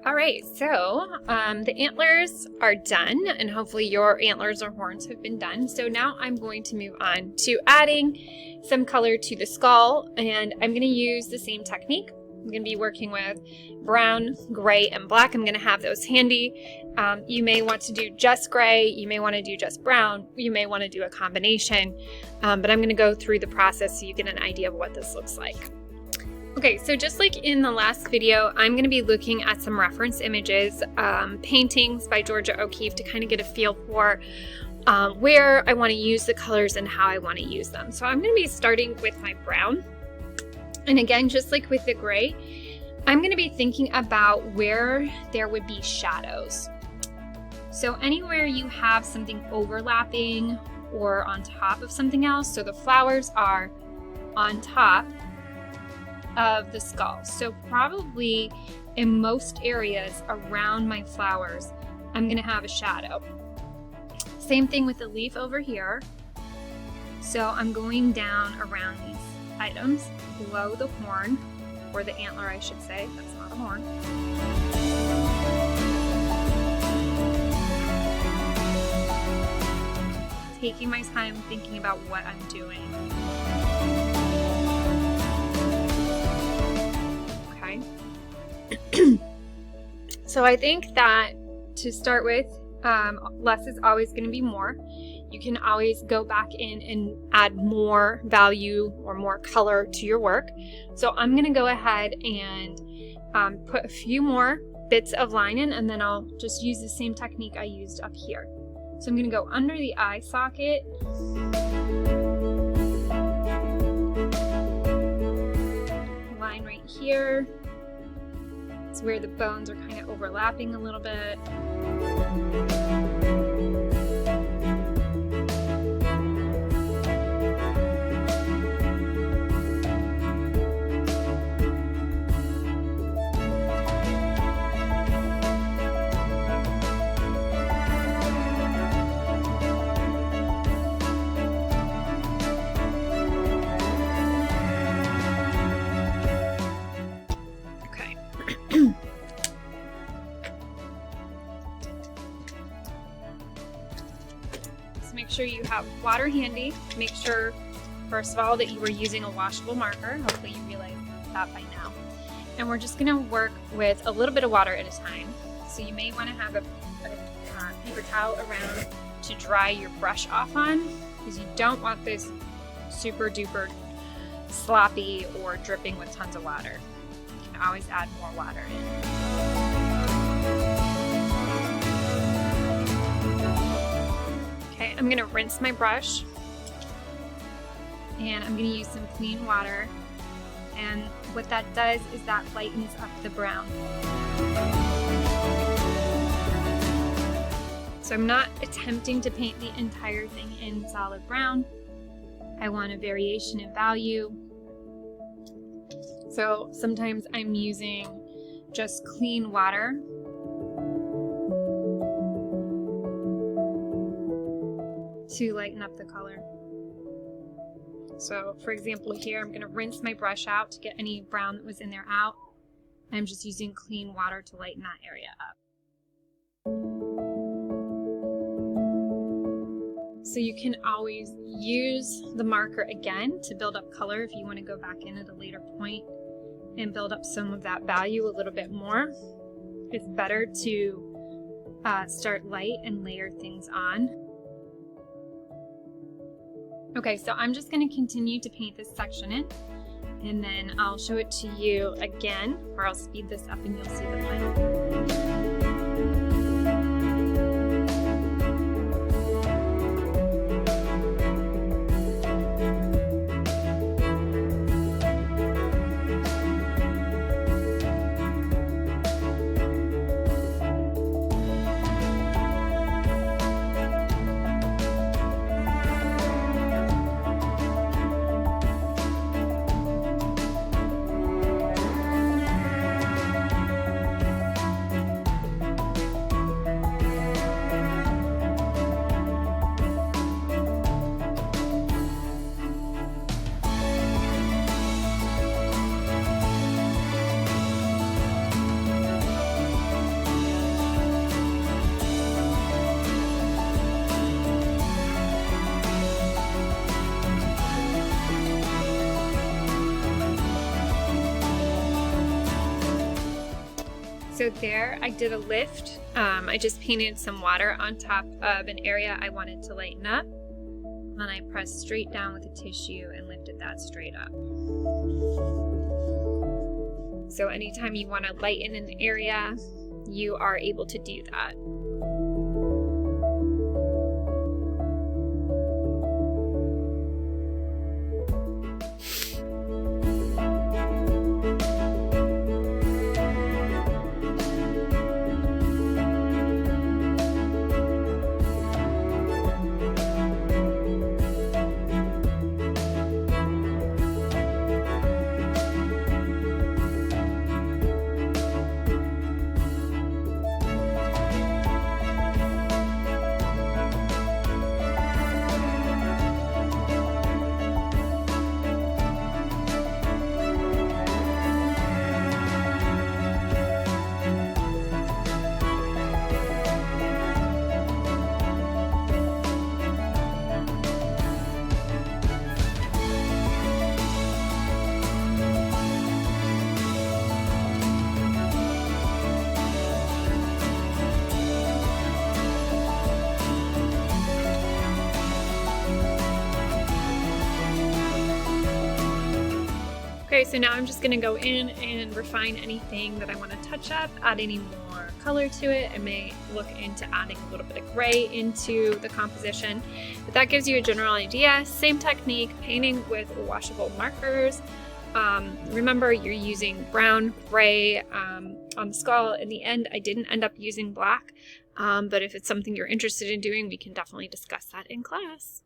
All right, so the antlers are done, and hopefully your antlers or horns have been done. So now I'm going to move on to adding some color to the skull, and I'm going to use the same technique. I'm going to be working with brown, gray, and black. I'm going to have those handy. You may want to do just gray, you may want to do just brown, you may want to do a combination, but I'm going to go through the process so you get an idea of what this looks like. Okay, so just like in the last video, I'm going to be looking at some reference images, paintings by Georgia O'Keeffe to kind of get a feel for where I want to use the colors and how I want to use them. So I'm going to be starting with my brown. And again, just like with the gray, I'm going to be thinking about where there would be shadows. So anywhere you have something overlapping or on top of something else, so the flowers are on top of the skull. So probably in most areas around my flowers, I'm going to have a shadow. Same thing with the leaf over here. So I'm going down around these items below the horn, or the antler I should say, that's not a horn. Taking my time thinking about what I'm doing. Okay. So I think that to start with, less is always going to be more. You can always go back in and add more value or more color to your work. So I'm going to go ahead and put a few more bits of line in, and then I'll just use the same technique I used up here. So I'm going to go under the eye socket. Line right here. It's where the bones are kind of overlapping a little bit. Make sure you have water handy. Make sure, first of all, that you are using a washable marker. Hopefully you realize that by now. And we're just going to work with a little bit of water at a time. So you may want to have a paper towel around to dry your brush off on, because you don't want this super duper sloppy or dripping with tons of water. You can always add more water in. Okay, I'm going to rinse my brush, and I'm going to use some clean water, and what that does is that lightens up the brown. So I'm not attempting to paint the entire thing in solid brown. I want a variation in value. So sometimes I'm using just clean water. To lighten up the color. So for example here, I'm going to rinse my brush out to get any brown that was in there out. I'm just using clean water to lighten that area up. So you can always use the marker again to build up color if you want to go back in at a later point and build up some of that value a little bit more. It's better to start light and layer things on. Okay, so I'm just going to continue to paint this section in, and then I'll show it to you again, or I'll speed this up and you'll see the final. So there I did a lift. I just painted some water on top of an area I wanted to lighten up. Then I pressed straight down with a tissue and lifted that straight up. So anytime you want to lighten an area, you are able to do that. Okay, so now I'm just going to go in and refine anything that I want to touch up, add any more color to it. I may look into adding a little bit of gray into the composition, but that gives you a general idea. Same technique, painting with washable markers. Remember, you're using brown, gray on the skull. In the end, I didn't end up using black, but if it's something you're interested in doing, we can definitely discuss that in class.